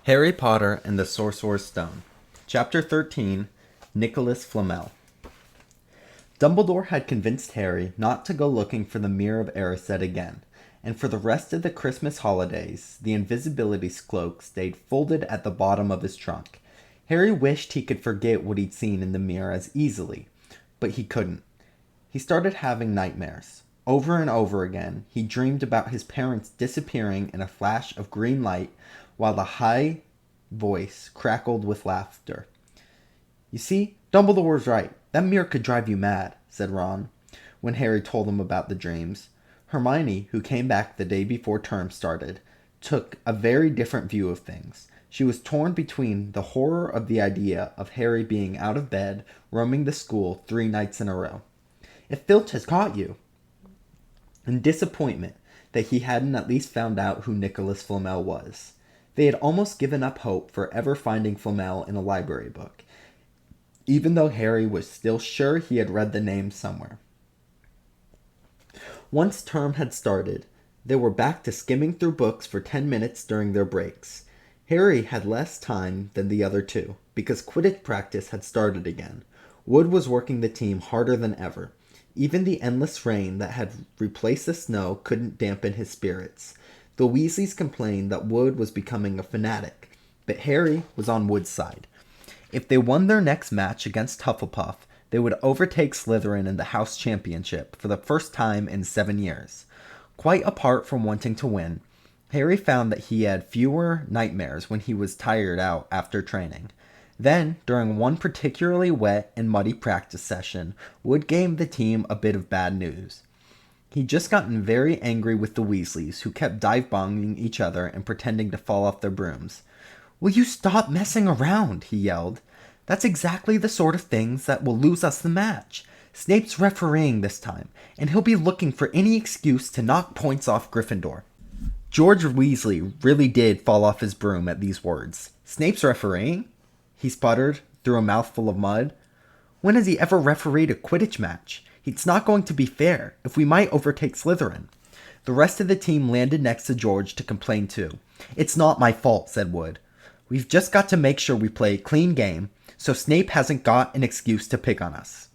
Harry Potter and the Sorcerer's Stone. Chapter 13, Nicolas Flamel. Dumbledore had convinced Harry not to go looking for the Mirror of Erised again, and for the rest of the Christmas holidays, the invisibility cloak stayed folded at the bottom of his trunk. Harry wished he could forget what he'd seen in the mirror as easily, but he couldn't. He started having nightmares. Over and over again, he dreamed about his parents disappearing in a flash of green light while the high voice crackled with laughter. "You see, Dumbledore was right. That mirror could drive you mad," said Ron, when Harry told him about the dreams. Hermione, who came back the day before term started, took a very different view of things. She was torn between the horror of the idea of Harry being out of bed, roaming the school 3 nights in a row. "If Filch has caught you," and disappointment that he hadn't at least found out who Nicolas Flamel was. They had almost given up hope for ever finding Flamel in a library book, even though Harry was still sure he had read the name somewhere. Once term had started, they were back to skimming through books for 10 minutes during their breaks. Harry had less time than the other two, because Quidditch practice had started again. Wood was working the team harder than ever. Even the endless rain that had replaced the snow couldn't dampen his spirits. The Weasleys complained that Wood was becoming a fanatic, but Harry was on Wood's side. If they won their next match against Hufflepuff, they would overtake Slytherin in the House Championship for the first time in 7 years. Quite apart from wanting to win, Harry found that he had fewer nightmares when he was tired out after training. Then, during one particularly wet and muddy practice session, Wood gave the team a bit of bad news. He'd just gotten very angry with the Weasleys, who kept dive-bombing each other and pretending to fall off their brooms. "Will you stop messing around?" he yelled. "That's exactly the sort of things that will lose us the match. Snape's refereeing this time, and he'll be looking for any excuse to knock points off Gryffindor." George Weasley really did fall off his broom at these words. "Snape's refereeing?" he sputtered through a mouthful of mud. "When has he ever refereed a Quidditch match? It's not going to be fair, if we might overtake Slytherin." The rest of the team landed next to George to complain too. "It's not my fault," said Wood. "We've just got to make sure we play a clean game, so Snape hasn't got an excuse to pick on us."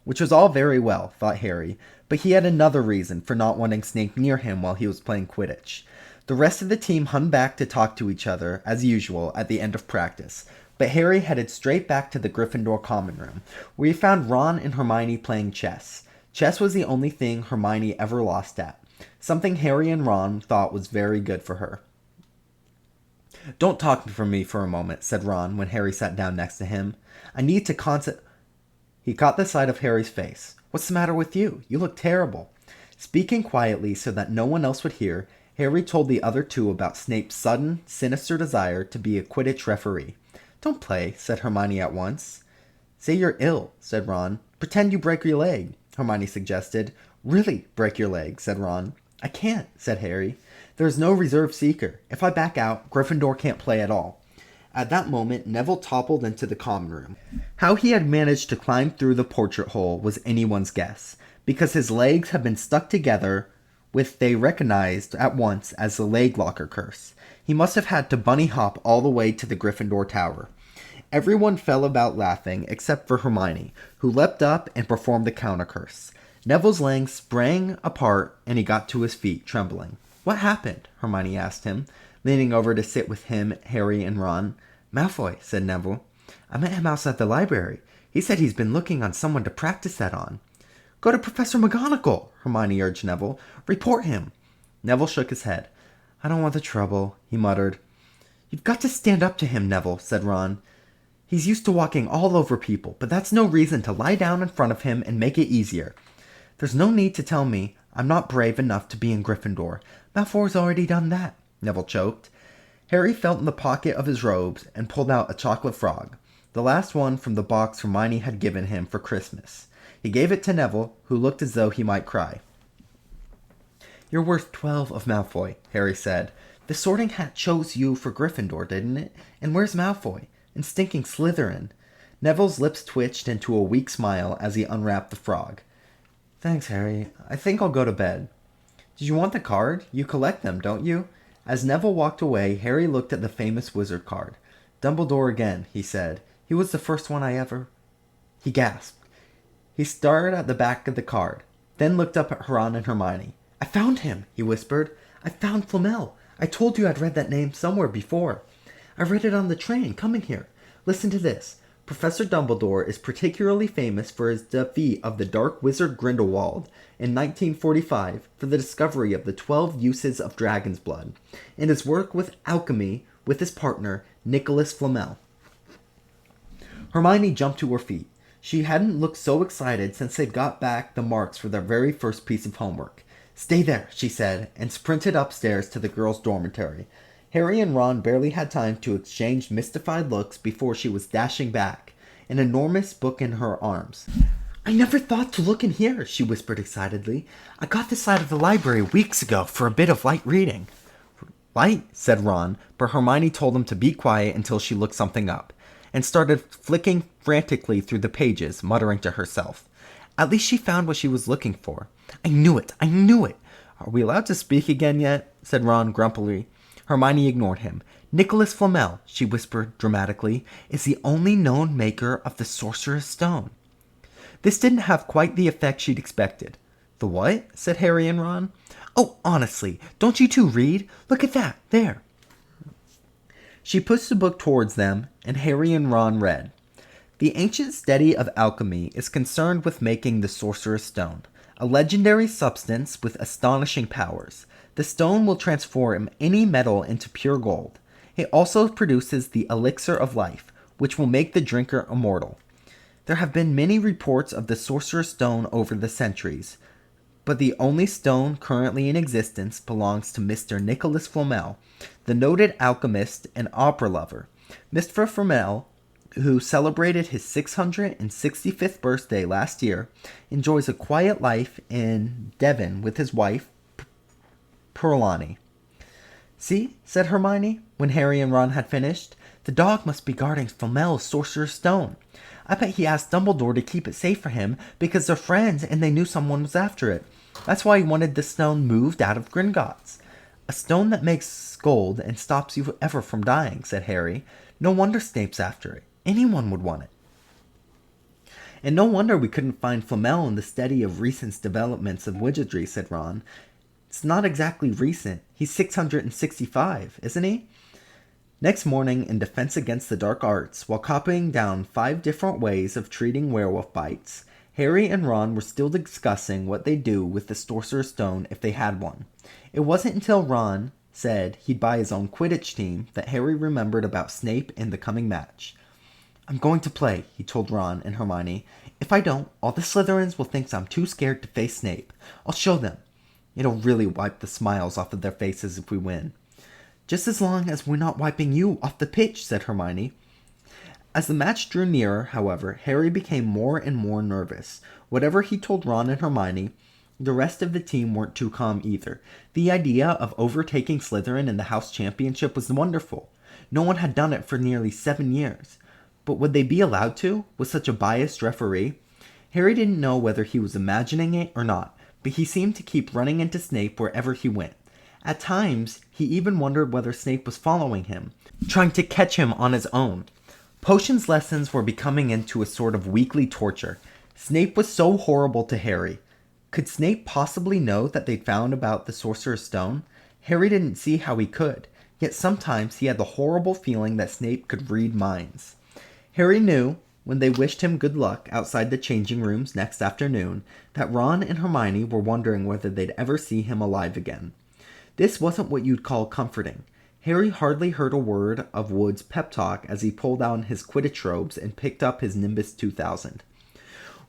Which was all very well, thought Harry, but he had another reason for not wanting Snape near him while he was playing Quidditch. The rest of the team hung back to talk to each other, as usual, at the end of practice, but Harry headed straight back to the Gryffindor common room, where he found Ron and Hermione playing chess. Chess was the only thing Hermione ever lost at, something Harry and Ron thought was very good for her. "Don't talk for me for a moment," said Ron when Harry sat down next to him. "I need to He caught the sight of Harry's face. "What's the matter with you? You look terrible." Speaking quietly so that no one else would hear, Harry told the other two about Snape's sudden, sinister desire to be a Quidditch referee. "Don't play," said Hermione at once. "Say you're ill," said Ron. "Pretend you break your leg," Hermione suggested. "Really break your leg," said Ron. "I can't," said Harry. "There is no reserve seeker. If I back out, Gryffindor can't play at all." At that moment, Neville toppled into the common room. How he had managed to climb through the portrait hole was anyone's guess, because his legs had been stuck together with they recognized at once as the leg locker curse. He must have had to bunny hop all the way to the Gryffindor tower. Everyone fell about laughing except for Hermione, who leapt up and performed the counter curse. Neville's legs sprang apart and he got to his feet, trembling. "What happened?" Hermione asked him, leaning over to sit with him, Harry, and Ron. "Malfoy," said Neville. "I met him outside the library. He said he's been looking on someone to practice that on." "Go to Professor McGonagall," Hermione urged Neville. "Report him." Neville shook his head. "I don't want the trouble," he muttered. "You've got to stand up to him, Neville," said Ron. "He's used to walking all over people, but that's no reason to lie down in front of him and make it easier." "There's no need to tell me I'm not brave enough to be in Gryffindor. Malfoy's already done that," Neville choked. Harry felt in the pocket of his robes and pulled out a chocolate frog, the last one from the box Hermione had given him for Christmas. He gave it to Neville, who looked as though he might cry. "You're worth 12 of Malfoy," Harry said. "The Sorting Hat chose you for Gryffindor, didn't it? And where's Malfoy? And stinking Slytherin?" Neville's lips twitched into a weak smile as he unwrapped the frog. "Thanks, Harry. I think I'll go to bed." "Did you want the card? You collect them, don't you?" As Neville walked away, Harry looked at the famous wizard card. Dumbledore again, he said. He was the first one I ever... He gasped. He stared at the back of the card, then looked up at Ron and Hermione. I found him, he whispered. I found Flamel. I told you I'd read that name somewhere before. I read it on the train coming here. Listen to this. Professor Dumbledore is particularly famous for his defeat of the Dark Wizard Grindelwald in 1945 for the discovery of the 12 uses of dragon's blood, and his work with alchemy with his partner, Nicolas Flamel. Hermione jumped to her feet. She hadn't looked so excited since they'd got back the marks for their very first piece of homework. Stay there, she said, and sprinted upstairs to the girls' dormitory. Harry and Ron barely had time to exchange mystified looks before she was dashing back, an enormous book in her arms. I never thought to look in here, she whispered excitedly. I got this out of the library weeks ago for a bit of light reading. Light, said Ron, but Hermione told him to be quiet until she looked something up, and started flicking frantically through the pages, muttering to herself. At least she found what she was looking for. I knew it! I knew it! Are we allowed to speak again yet? Said Ron grumpily. Hermione ignored him. Nicolas Flamel, she whispered dramatically, is the only known maker of the Sorcerer's Stone. This didn't have quite the effect she'd expected. The what? Said Harry and Ron. Oh, honestly, don't you two read? Look at that, there. She pushed the book towards them, and Harry and Ron read. The ancient study of alchemy is concerned with making the Sorcerer's Stone, a legendary substance with astonishing powers. The stone will transform any metal into pure gold. It also produces the elixir of life, which will make the drinker immortal. There have been many reports of the Sorcerer's Stone over the centuries, but the only stone currently in existence belongs to Mr. Nicolas Flamel, the noted alchemist and opera lover. Mr. Flamel, who celebrated his 665th birthday last year, enjoys a quiet life in Devon with his wife, Perlani. See, said Hermione, when Harry and Ron had finished. The dog must be guarding Flamel's Sorcerer's Stone. I bet he asked Dumbledore to keep it safe for him because they're friends and they knew someone was after it. That's why he wanted the stone moved out of Gringotts. A stone that makes gold and stops you ever from dying, said Harry. No wonder Snape's after it. Anyone would want it. And no wonder we couldn't find Flamel in the study of recent developments of wizardry, said Ron. It's not exactly recent. He's 665, isn't he? Next morning, in defense against the dark arts, while copying down 5 different ways of treating werewolf bites, Harry and Ron were still discussing what they'd do with the Sorcerer's Stone if they had one. It wasn't until Ron said he'd buy his own Quidditch team that Harry remembered about Snape and the coming match. I'm going to play, he told Ron and Hermione. If I don't, all the Slytherins will think I'm too scared to face Snape. I'll show them. It'll really wipe the smiles off of their faces if we win. Just as long as we're not wiping you off the pitch, said Hermione. As the match drew nearer, however, Harry became more and more nervous. Whatever he told Ron and Hermione, the rest of the team weren't too calm either. The idea of overtaking Slytherin in the House Championship was wonderful. No one had done it for nearly 7 years. But would they be allowed to, with such a biased referee? Harry didn't know whether he was imagining it or not, but he seemed to keep running into Snape wherever he went. At times, he even wondered whether Snape was following him, trying to catch him on his own. Potions lessons were becoming into a sort of weekly torture. Snape was so horrible to Harry. Could Snape possibly know that they'd found about the Sorcerer's Stone? Harry didn't see how he could, yet sometimes he had the horrible feeling that Snape could read minds. Harry knew, when they wished him good luck outside the changing rooms next afternoon, that Ron and Hermione were wondering whether they'd ever see him alive again. This wasn't what you'd call comforting. Harry hardly heard a word of Wood's pep talk as he pulled on his Quidditch robes and picked up his Nimbus 2000.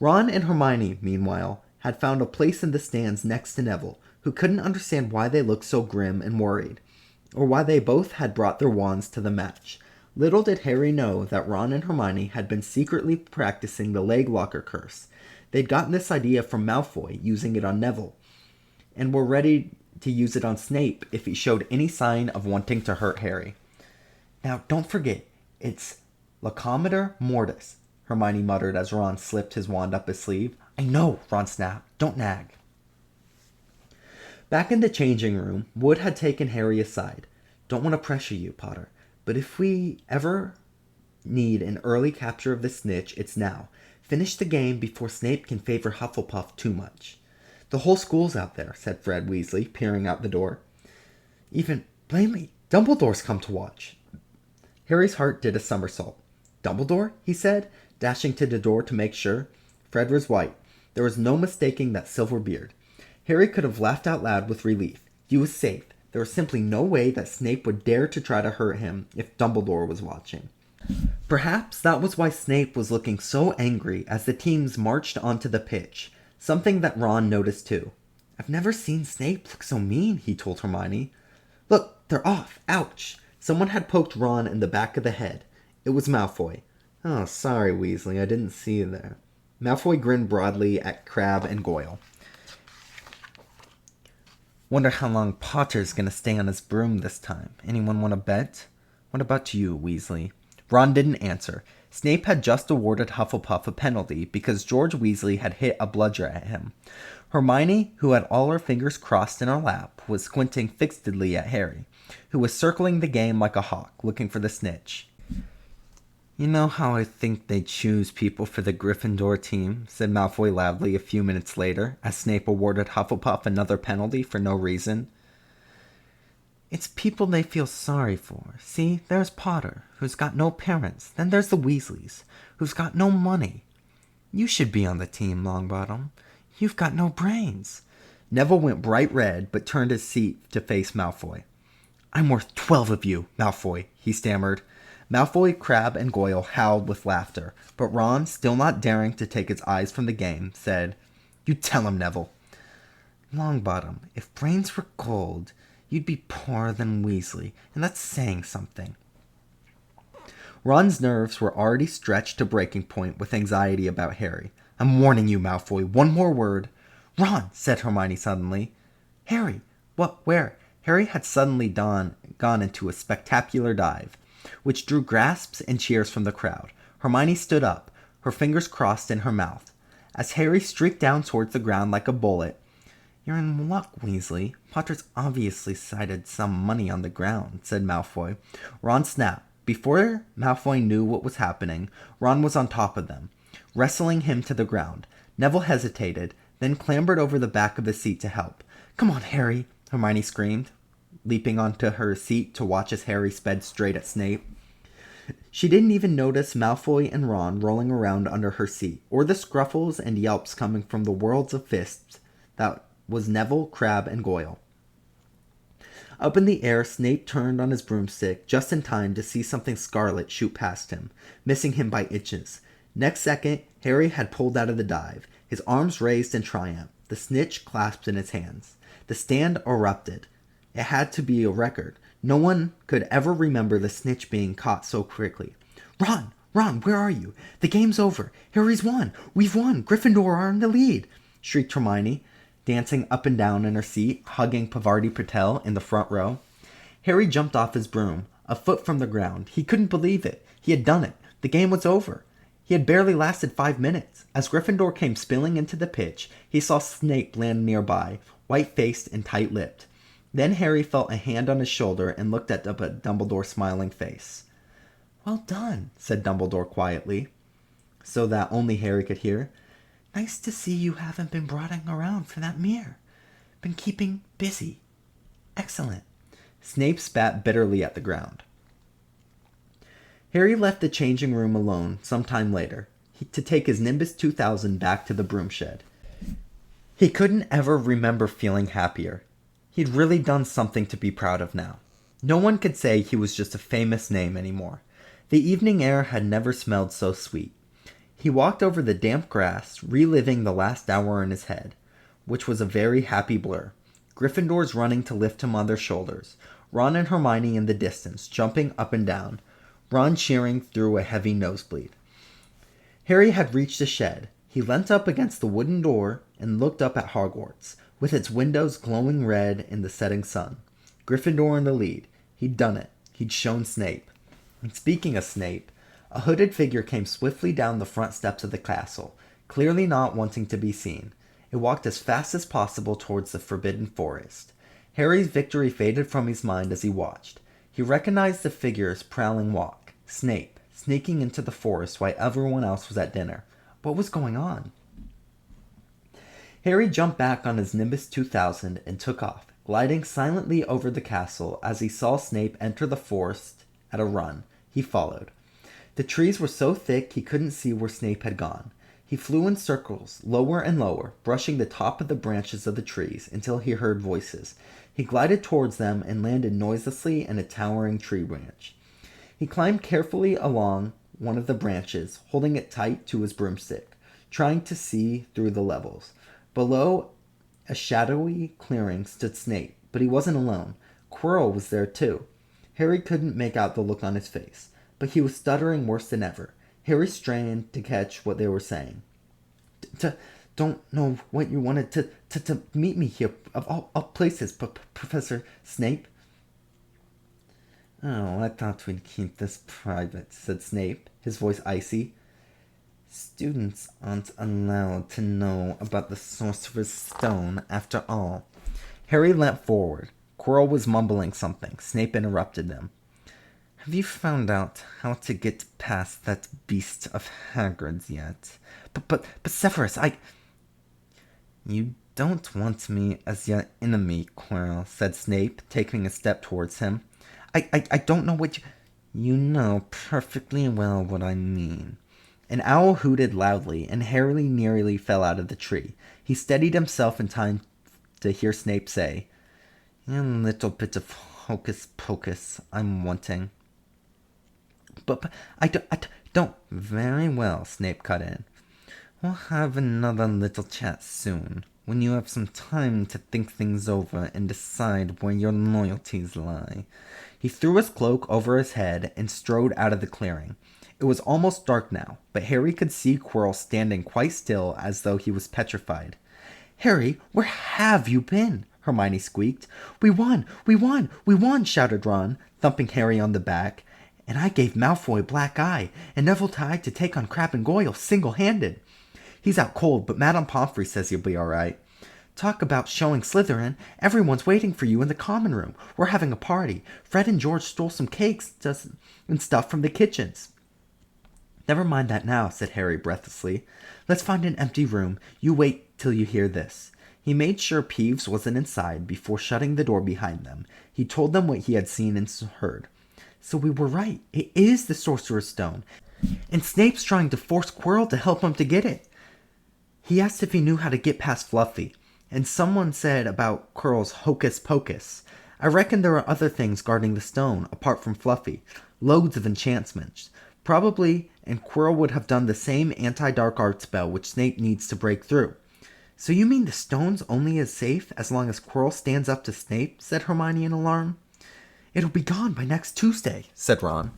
Ron and Hermione, meanwhile, had found a place in the stands next to Neville, who couldn't understand why they looked so grim and worried, or why they both had brought their wands to the match. Little did Harry know that Ron and Hermione had been secretly practicing the leg locker curse. They'd gotten this idea from Malfoy, using it on Neville, and were ready to use it on Snape if he showed any sign of wanting to hurt Harry. Now, don't forget, it's Locomotor Mortis, Hermione muttered as Ron slipped his wand up his sleeve. I know, Ron snapped. Don't nag. Back in the changing room, Wood had taken Harry aside. "Don't want to pressure you, Potter, but if we ever need an early capture of the snitch, it's now. Finish the game before Snape can favor Hufflepuff too much." "The whole school's out there," said Fred Weasley, peering out the door. "Even, blame me, Dumbledore's come to watch." Harry's heart did a somersault. "Dumbledore?" he said, dashing to the door to make sure. Fred was white. There was no mistaking that silver beard. Harry could have laughed out loud with relief. He was safe. There was simply no way that Snape would dare to try to hurt him if Dumbledore was watching. Perhaps that was why Snape was looking so angry as the teams marched onto the pitch, something that Ron noticed too. "I've never seen Snape look so mean," he told Hermione. "Look, they're off! Ouch!" Someone had poked Ron in the back of the head. It was Malfoy. "Oh, sorry, Weasley, I didn't see you there." Malfoy grinned broadly at Crabbe and Goyle. "Wonder how long Potter's gonna stay on his broom this time. Anyone want to bet? What about you, Weasley?" Ron didn't answer. Snape had just awarded Hufflepuff a penalty because George Weasley had hit a bludger at him. Hermione, who had all her fingers crossed in her lap, was squinting fixedly at Harry, who was circling the game like a hawk, looking for the snitch. "You know how I think they choose people for the Gryffindor team," said Malfoy loudly a few minutes later, as Snape awarded Hufflepuff another penalty for no reason. "It's people they feel sorry for. See, there's Potter, who's got no parents. Then there's the Weasleys, who's got no money. You should be on the team, Longbottom. You've got no brains." Neville went bright red, but turned his seat to face Malfoy. "I'm worth 12 of you, Malfoy," he stammered. Malfoy, Crabbe, and Goyle howled with laughter, but Ron, still not daring to take his eyes from the game, said, "You tell him, Neville." "Longbottom, if brains were gold, you'd be poorer than Weasley, and that's saying something." Ron's nerves were already stretched to breaking point with anxiety about Harry. "I'm warning you, Malfoy. One more word." "Ron!" said Hermione suddenly. "Harry! What? Where?" Harry had suddenly gone into a spectacular dive, which drew gasps and cheers from the crowd. Hermione stood up, her fingers crossed in her mouth. As Harry streaked down towards the ground like a bullet, "You're in luck, Weasley. Potter's obviously sighted some money on the ground," said Malfoy. Ron snapped. Before Malfoy knew what was happening, Ron was on top of them, wrestling him to the ground. Neville hesitated, then clambered over the back of the seat to help. "Come on, Harry!" Hermione screamed, leaping onto her seat to watch as Harry sped straight at Snape. She didn't even notice Malfoy and Ron rolling around under her seat, or the scruffles and yelps coming from the worlds of fists that was Neville, Crabbe, and Goyle. Up in the air, Snape turned on his broomstick just in time to see something scarlet shoot past him, missing him by inches. Next second, Harry had pulled out of the dive, his arms raised in triumph, the snitch clasped in his hands. The stand erupted. It had to be a record. No one could ever remember the snitch being caught so quickly. "Ron! Ron, where are you? The game's over. Harry's won. We've won. Gryffindor are in the lead," shrieked Hermione, dancing up and down in her seat, hugging Pavarti Patel in the front row. Harry jumped off his broom, a foot from the ground. He couldn't believe it. He had done it. The game was over. He had barely lasted 5 minutes. As Gryffindor came spilling into the pitch, he saw Snape land nearby, white-faced and tight-lipped. Then Harry felt a hand on his shoulder and looked at Dumbledore's smiling face. "Well done," said Dumbledore quietly, so that only Harry could hear. "Nice to see you haven't been broughting around for that mirror. Been keeping busy. Excellent." Snape spat bitterly at the ground. Harry left the changing room alone some time later to take his Nimbus 2000 back to the broom shed. He couldn't ever remember feeling happier. He'd really done something to be proud of now. No one could say he was just a famous name anymore. The evening air had never smelled so sweet. He walked over the damp grass, reliving the last hour in his head, which was a very happy blur. Gryffindors running to lift him on their shoulders, Ron and Hermione in the distance, jumping up and down, Ron cheering through a heavy nosebleed. Harry had reached the shed. He leant up against the wooden door and looked up at Hogwarts, with its windows glowing red in the setting sun. Gryffindor in the lead. He'd done it. He'd shown Snape. And speaking of Snape, a hooded figure came swiftly down the front steps of the castle, clearly not wanting to be seen. It walked as fast as possible towards the forbidden forest. Harry's victory faded from his mind as he watched. He recognized the figure's prowling walk. Snape, sneaking into the forest while everyone else was at dinner. What was going on? Harry jumped back on his Nimbus 2000 and took off, gliding silently over the castle as he saw Snape enter the forest at a run. He followed. The trees were so thick he couldn't see where Snape had gone. He flew in circles, lower and lower, brushing the top of the branches of the trees until he heard voices. He glided towards them and landed noiselessly in a towering tree branch. He climbed carefully along one of the branches, holding it tight to his broomstick, trying to see through the levels. Below a shadowy clearing stood Snape, but he wasn't alone. Quirrell was there too. Harry couldn't make out the look on his face, but he was stuttering worse than ever. Harry strained to catch what they were saying. Don't know what you wanted to meet me here, of all places, Professor Snape. Oh, I thought we'd keep this private, said Snape, his voice icy. Students aren't allowed to know about the Sorcerer's Stone after all. Harry leant forward. Quirrell was mumbling something. Snape interrupted them. Have you found out how to get past that beast of Hagrid's yet? But Severus, You don't want me as your enemy, Quirrell, said Snape, taking a step towards him. I don't know what You know perfectly well what I mean. An owl hooted loudly, and Harry nearly fell out of the tree. He steadied himself in time to hear Snape say, A little bit of hocus-pocus I'm wanting. But I don't. Very well, Snape cut in. We'll have another little chat soon, when you have some time to think things over and decide where your loyalties lie. He threw his cloak over his head and strode out of the clearing. It was almost dark now, but Harry could see Quirrell standing quite still as though he was petrified. Harry, where have you been? Hermione squeaked. We won! We won! We won! Shouted Ron, thumping Harry on the back. And I gave Malfoy a black eye, and Neville tied to take on Crabbe and Goyle single-handed. He's out cold, but Madame Pomfrey says you'll be all right. Talk about showing Slytherin. Everyone's waiting for you in the common room. We're having a party. Fred and George stole some cakes and stuff from the kitchens. Never mind that now, said Harry breathlessly. Let's find an empty room. You wait till you hear this. He made sure Peeves wasn't inside before shutting the door behind them. He told them what he had seen and heard. So we were right. It is the Sorcerer's Stone. And Snape's trying to force Quirrell to help him to get it. He asked if he knew how to get past Fluffy, and someone said about Quirrell's hocus-pocus. I reckon there are other things guarding the stone, apart from Fluffy. Loads of enchantments. Probably, and Quirrell would have done the same anti-dark art spell which Snape needs to break through. So you mean the stone's only as safe as long as Quirrell stands up to Snape? Said Hermione in alarm. It'll be gone by next Tuesday, said Ron.